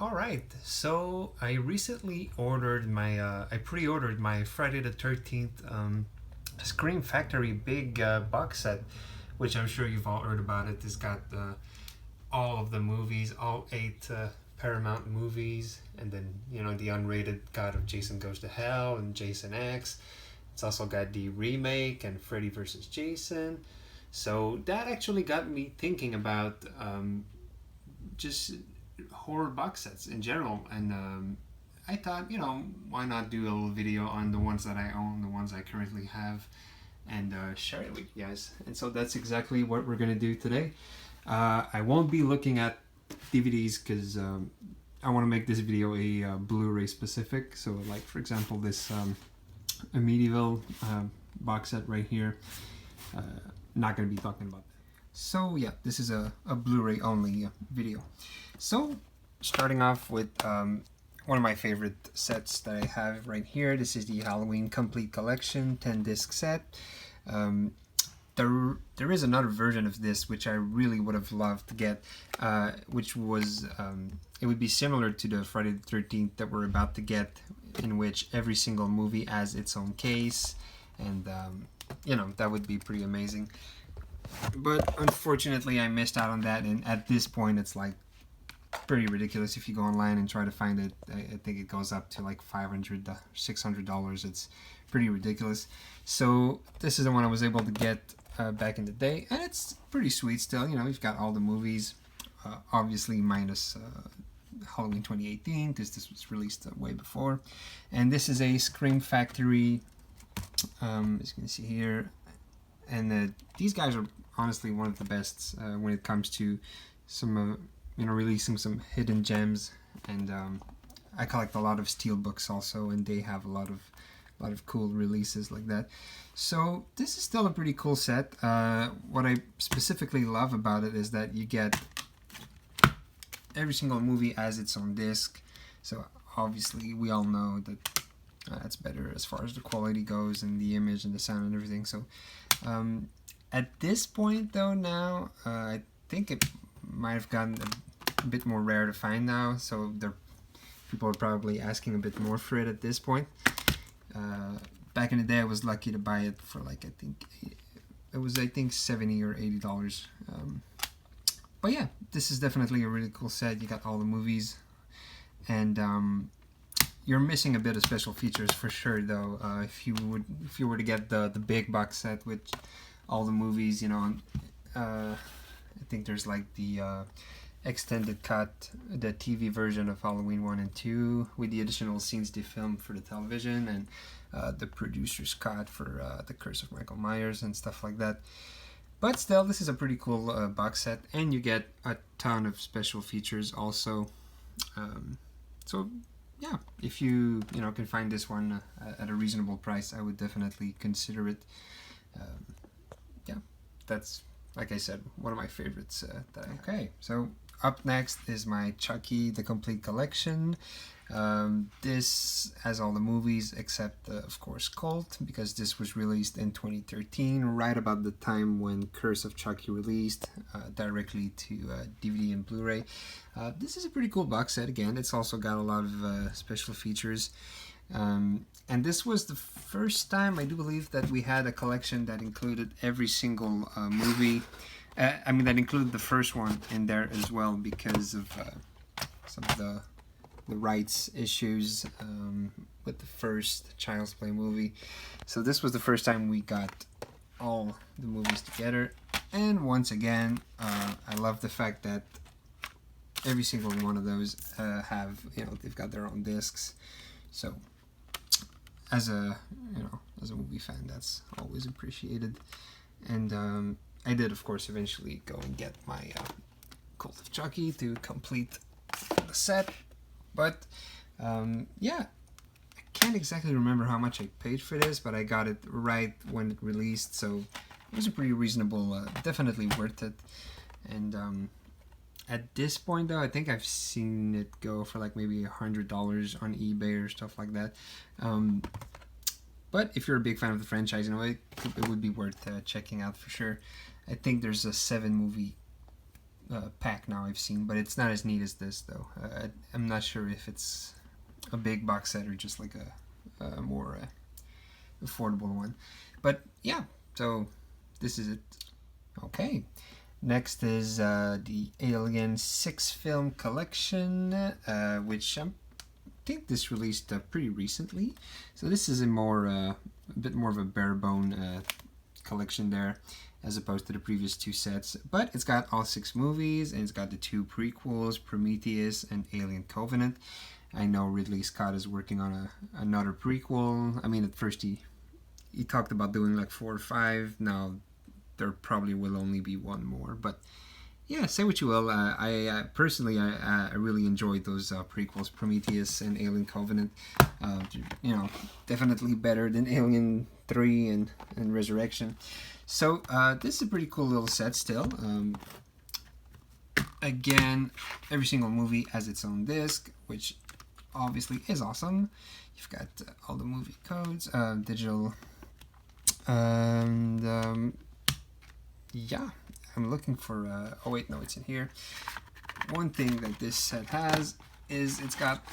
All right, so I recently I pre-ordered my Friday the 13th Scream Factory big box set, which I'm sure you've all heard about it. It's got all of the movies, all eight Paramount movies, and then, the unrated God of Jason Goes to Hell and Jason X. It's also got the remake and Freddy vs. Jason. So that actually got me thinking about just horror box sets in general, and I thought, why not do a little video on the ones that I own, the ones I currently have, and share it with you guys. And so that's exactly what we're gonna do today. I won't be looking at DVDs because I want to make this video a Blu Ray specific. So, like, for example, this a medieval box set right here. Not going to be talking about that. So yeah, this is a Blu Ray only video. So starting off with one of my favorite sets that I have right here. This is the Halloween Complete Collection 10 disc set. There is another version of this which I really would have loved to get, which was it would be similar to the Friday the 13th that we're about to get, in which every single movie has its own case, and that would be pretty amazing. But unfortunately I missed out on that, and at this point it's like pretty ridiculous. If you go online and try to find it, I think it goes up to like $500, $600. It's pretty ridiculous. So this is the one I was able to get back in the day, and it's pretty sweet still. You've got all the movies, obviously minus Halloween 2018, because this was released way before. And this is a Scream Factory, as you can see here. And these guys are honestly one of the best when it comes to some, releasing some hidden gems. And I collect a lot of steel books also, and they have a lot of cool releases like that. So this is still a pretty cool set. What I specifically love about it is that you get every single movie as its own disc. So obviously we all know that it's better as far as the quality goes and the image and the sound and everything. So at this point though now, I think it might have gotten a bit more rare to find now, so people are probably asking a bit more for it at this point. Back in the day I was lucky to buy it for like, I think $70 or $80. But yeah, this is definitely a really cool set. You got all the movies, and you're missing a bit of special features for sure though. If you were to get the big box set with all the movies, I think there's like the extended cut, the TV version of Halloween 1 and 2 with the additional scenes they filmed for the television, and the producer's cut for The Curse of Michael Myers and stuff like that. But still, this is a pretty cool box set, and you get a ton of special features also. So yeah, if you can find this one at a reasonable price, I would definitely consider it. Yeah, that's, like I said, one of my favorites. Okay, so up next is my Chucky, the Complete Collection. This has all the movies except, of course, Cult, because this was released in 2013, right about the time when Curse of Chucky released directly to DVD and Blu Ray. This is a pretty cool box set. Again, it's also got a lot of special features. And this was the first time, I do believe, that we had a collection that included every single movie. That included the first one in there as well, because of some of the rights issues with the first Child's Play movie. So this was the first time we got all the movies together. And once again, I love the fact that every single one of those have, they've got their own discs. So as a movie fan, that's always appreciated. And I did, of course, eventually go and get my Cult of Chucky to complete the set. But yeah, I can't exactly remember how much I paid for this, but I got it right when it released, so it was a pretty reasonable, definitely worth it. And at this point though, I think I've seen it go for like maybe $100 on eBay or stuff like that. But if you're a big fan of the franchise, it would be worth checking out for sure. I think there's a 7-movie pack now I've seen, but it's not as neat as this though. I'm not sure if it's a big box set or just like a more affordable one. But yeah, so this is it. Okay. Next is the Alien 6-film collection, which I think this released pretty recently. So this is a bit more of a bare bone collection there, as opposed to the previous 2 sets. But it's got all 6 movies, and it's got the 2 prequels, Prometheus and Alien Covenant. I know Ridley Scott is working on another prequel. I mean, at first he talked about doing like 4 or 5. Now there probably will only be 1 more, but yeah, say what you will. I personally, I really enjoyed those prequels, Prometheus and Alien Covenant. Definitely better than Alien 3 and Resurrection. So this is a pretty cool little set still. Again, every single movie has its own disc, which obviously is awesome. You've got all the movie codes, digital, and yeah, I'm looking for oh wait, no, it's in here. One thing that this set has is it's got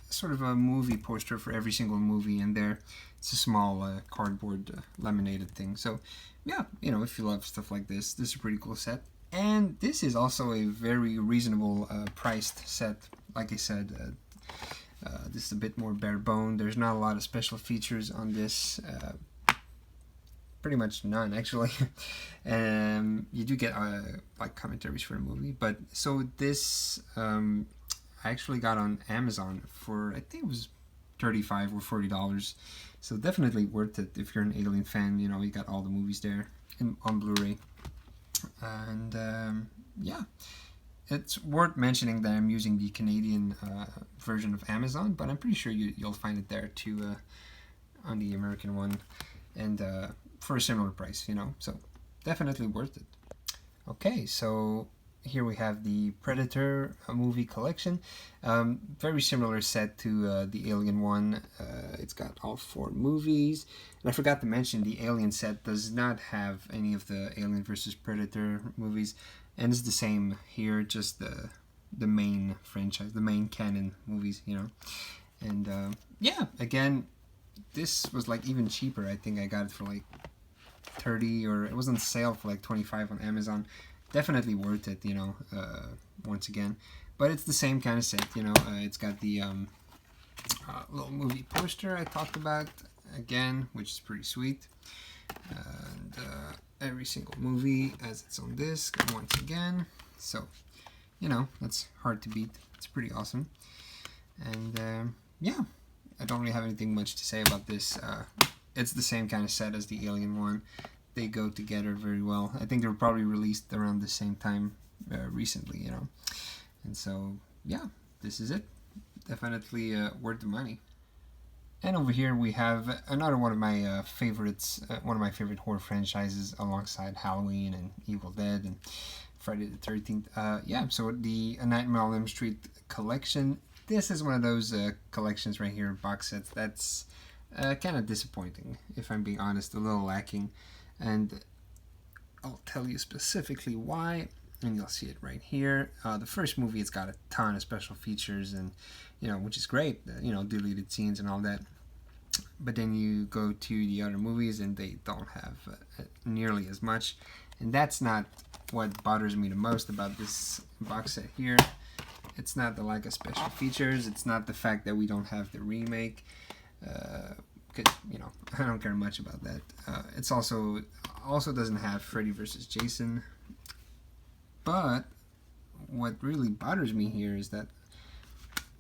sort of a movie poster for every single movie in there. It's a small cardboard laminated thing. So yeah, if you love stuff like this is a pretty cool set. And this is also a very reasonable priced set. Like I said, this is a bit more bare bone. There's not a lot of special features on this. Pretty much none, actually. You do get like commentaries for the movie, but so this I actually got on Amazon for, I think it was $35 or $40. So definitely worth it if you're an Alien fan. You got all the movies there on Blu Ray. And yeah, it's worth mentioning that I'm using the Canadian version of Amazon, but I'm pretty sure you'll find it there too on the American one, and for a similar price, so definitely worth it. Okay, so here we have the Predator movie collection. Very similar set to the Alien one. It's got all 4 movies. And I forgot to mention, the Alien set does not have any of the Alien vs. Predator movies. And it's the same here, just the main franchise, the main canon movies, And yeah, again, this was like even cheaper. I think I got it for like 30, or it was on sale for like 25 on Amazon. Definitely worth it, once again. But it's the same kind of set, it's got the little movie poster I talked about again, which is pretty sweet. And every single movie has its own disc once again. So, that's hard to beat. It's pretty awesome. And yeah, I don't really have anything much to say about this. It's the same kind of set as the Alien one. They go together very well. I think they were probably released around the same time recently, And so, yeah, this is it. Definitely worth the money. And over here we have another one of my favorites, one of my favorite horror franchises, alongside Halloween and Evil Dead and Friday the 13th. Yeah, so the Nightmare on Elm Street collection. This is one of those collections right here, box sets, that's kind of disappointing, if I'm being honest, a little lacking. And I'll tell you specifically why, and you'll see it right here. The first movie, it's got a ton of special features, and which is great, deleted scenes and all that. But then you go to the other movies, and they don't have nearly as much. And that's not what bothers me the most about this box set here. It's not the lack of special features. It's not the fact that we don't have the remake. Because I don't care much about that. It's also doesn't have Freddy vs. Jason. But what really bothers me here is that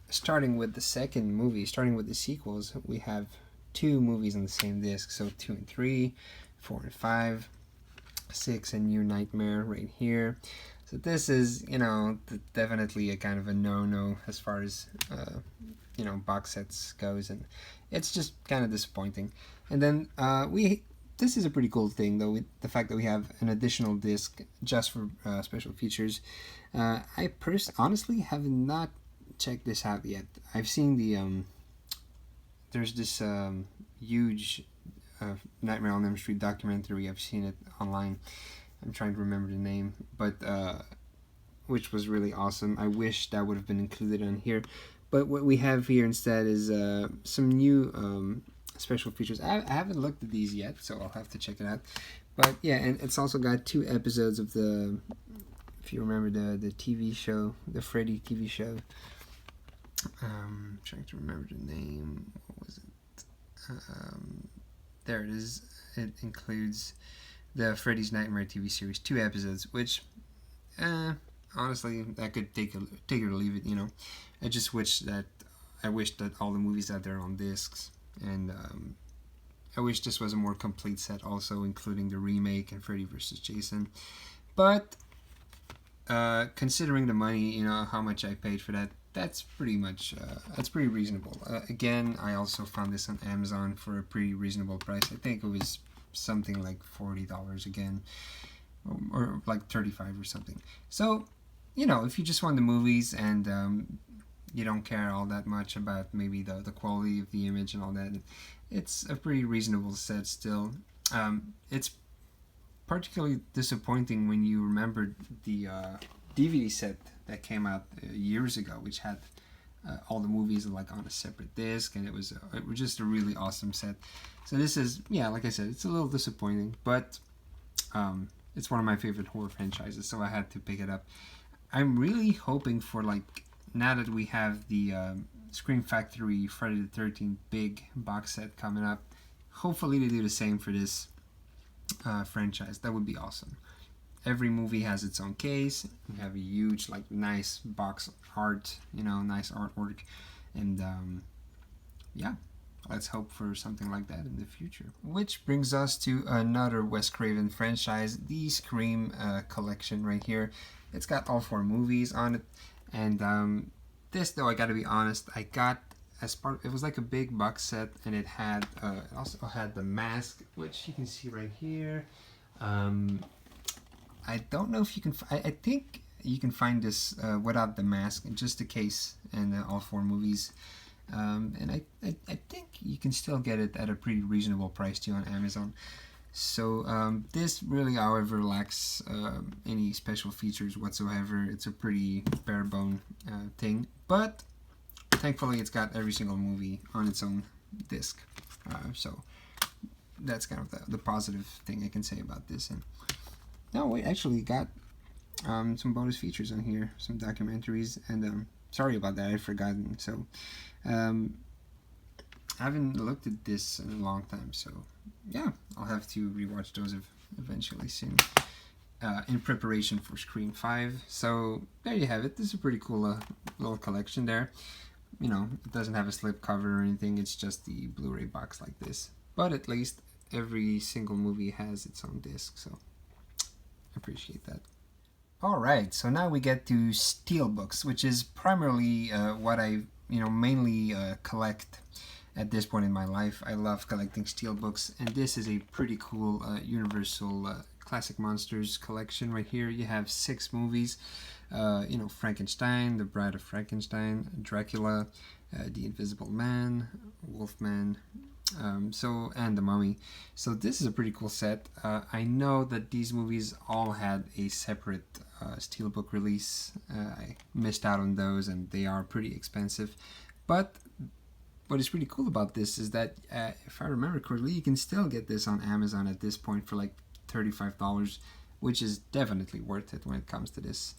starting with the second movie, starting with the sequels, we have 2 movies on the same disc. So 2 and 3, 4 and 5, 6 and New Nightmare right here. So this is, definitely a kind of a no-no as far as box sets goes, and it's just kind of disappointing. And then this is a pretty cool thing though, with the fact that we have an additional disc just for special features. I honestly have not checked this out yet. I've seen the there's this huge Nightmare on Elm Street documentary. I've seen it online. I'm trying to remember the name, but which was really awesome. I wish that would have been included on here, but what we have here instead is some new special features. I haven't looked at these yet, so I'll have to check it out. But yeah, and it's also got 2 episodes of the, if you remember the TV show, the Freddy TV show. Trying to remember the name. What was it? There it is. It includes the Freddy's Nightmare TV series, 2 episodes, which, honestly, I could take it or leave it. You know, I just wish that all the movies out there on discs, and I wish this was a more complete set, also including the remake and Freddy vs. Jason. But considering the money, you know, how much I paid for that, that's pretty reasonable. Again, I also found this on Amazon for a pretty reasonable price. I think it was something like $40 again, or like $35 or something. So, you know, if you just want the movies and you don't care all that much about maybe the quality of the image and all that, it's a pretty reasonable set still. It's particularly disappointing when you remember the DVD set that came out years ago, which had all the movies like on a separate disc, and it was just a really awesome set. So this is, yeah, like I said, it's a little disappointing, but it's one of my favorite horror franchises, so I had to pick it up. I'm really hoping for, like, now that we have the Scream Factory Friday the 13th big box set coming up, hopefully they do the same for this franchise. That would be awesome. Every movie has its own case. We have a huge, like, nice box art, you know, nice artwork, and yeah, let's hope for something like that in the future. Which brings us to another Wes Craven franchise, the Scream collection right here. It's got all 4 movies on it, and this, though, I gotta be honest, I got as part. It was like a big box set, and it had also had the mask, which you can see right here. I don't know if you can. I think you can find this without the mask, just the case, and all 4 movies. And I think you can still get it at a pretty reasonable price too on Amazon. So this really, however, lacks any special features whatsoever. It's a pretty bare bone thing, but thankfully it's got every single movie on its own disc. So that's kind of the positive thing I can say about this. And no, we actually got some bonus features on here, some documentaries, and sorry about that, I'd forgotten. So I haven't looked at this in a long time, so yeah, I'll have to rewatch those eventually soon in preparation for Scream 5. So there you have it. This is a pretty cool little collection there. You know, it doesn't have a slip cover or anything, it's just the Blu Ray box like this. But at least every single movie has its own disc, so I appreciate that. Alright, so now we get to steelbooks, which is primarily what I mainly collect at this point in my life. I love collecting steelbooks, and this is a pretty cool Universal Classic Monsters collection right here. You have 6 movies, Frankenstein, The Bride of Frankenstein, Dracula, The Invisible Man, Wolfman, and The Mummy. So this is a pretty cool set. I know that these movies all had a separate steelbook release. I missed out on those, and they are pretty expensive. But what is pretty cool about this is that, if I remember correctly, you can still get this on Amazon at this point for like $35, which is definitely worth it when it comes to this.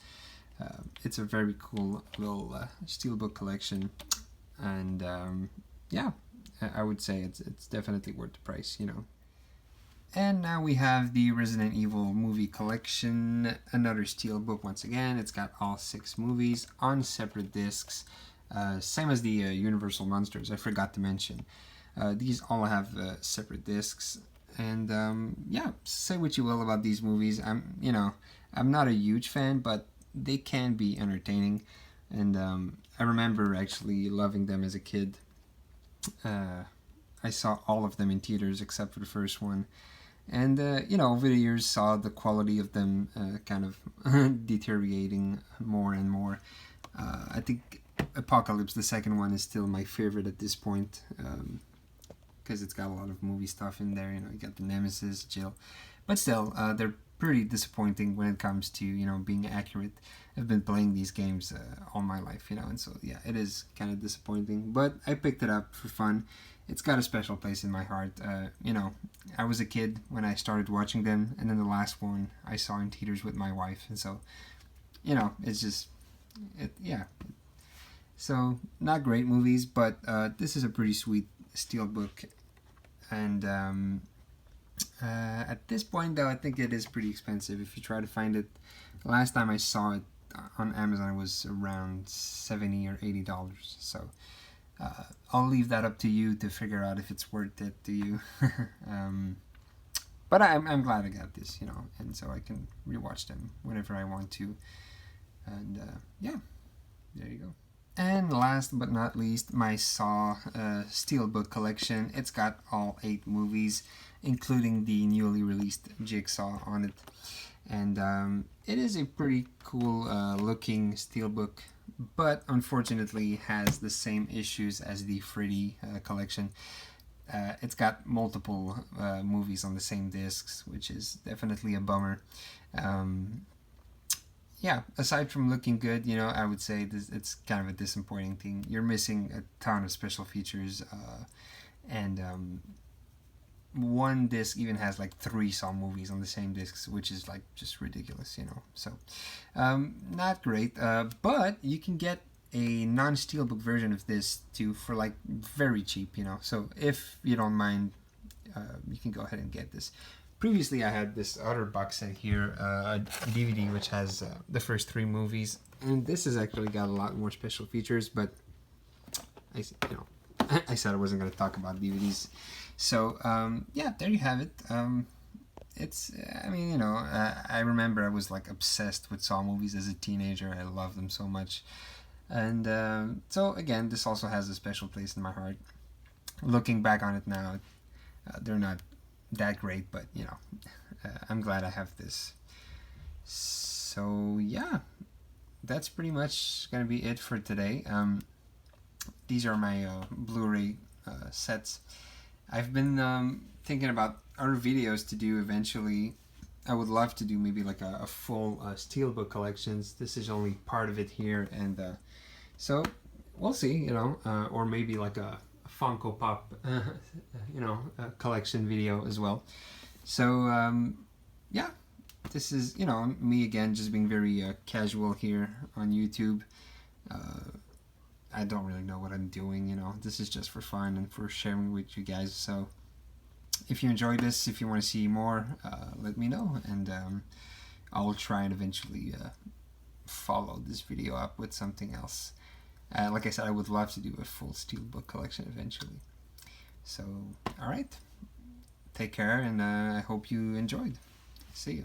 It's a very cool little steelbook collection, and yeah, I would say it's definitely worth the price, And now we have the Resident Evil movie collection, another steelbook once again. It's got all 6 movies on separate discs, same as the Universal Monsters, I forgot to mention. These all have separate discs, and yeah, say what you will about these movies. I'm not a huge fan, but they can be entertaining, and I remember actually loving them as a kid. I saw all of them in theaters except for the first one, and over the years saw the quality of them kind of deteriorating more and more. I think Apocalypse, the second one, is still my favorite at this point, because it's got a lot of movie stuff in there. You got the Nemesis, Jill, but still, they're pretty disappointing when it comes to, you know, being accurate. I've been playing these games all my life, you know, and so yeah, it is kind of disappointing, but I picked it up for fun. It's got a special place in my heart. You know, I was a kid when I started watching them, and then the last one I saw in theaters with my wife, and so, you know, it's just, yeah. So, not great movies, but this is a pretty sweet steelbook, and at this point, though, I think it is pretty expensive if you try to find it. Last time I saw it on Amazon, it was around $70 or $80. So I'll leave that up to you to figure out if it's worth it to you. But I'm glad I got this, you know, and so I can rewatch them whenever I want to. And yeah, there you go. And last but not least, my Saw Steelbook collection. It's got all 8 movies, including the newly released Jigsaw on it. And it is a pretty cool looking steelbook, but unfortunately has the same issues as the Freddy collection. It's got multiple movies on the same discs, which is definitely a bummer. Yeah, aside from looking good, you know, I would say it's kind of a disappointing thing. You're missing a ton of special features, and one disc even has like 3 Saw movies on the same discs, which is like just ridiculous, you know. So, not great, but you can get a non-steelbook version of this too for like very cheap, you know. So if you don't mind, you can go ahead and get this. Previously, I had this other box set here, a DVD which has the first 3 movies, and this has actually got a lot more special features. But I said I wasn't going to talk about DVDs, so yeah, there you have it. It's, I mean, you know, I remember I was like obsessed with Saw movies as a teenager. I loved them so much, and so again, this also has a special place in my heart. Looking back on it now, they're not that great, but you know, I'm glad I have this. So yeah, that's pretty much gonna be it for today. These are my Blu Ray sets. I've been thinking about other videos to do eventually. I would love to do maybe like a full steelbook collections. This is only part of it here, and so we'll see, you know, or maybe like a Funko Pop, you know, collection video as well. So yeah, this is, you know, me again, just being very casual here on YouTube. I don't really know what I'm doing, you know. This is just for fun and for sharing with you guys. So if you enjoyed this, if you want to see more, let me know, and I'll try and eventually follow this video up with something else. Like I said, I would love to do a full steelbook collection eventually. So, alright. Take care, and I hope you enjoyed. See you.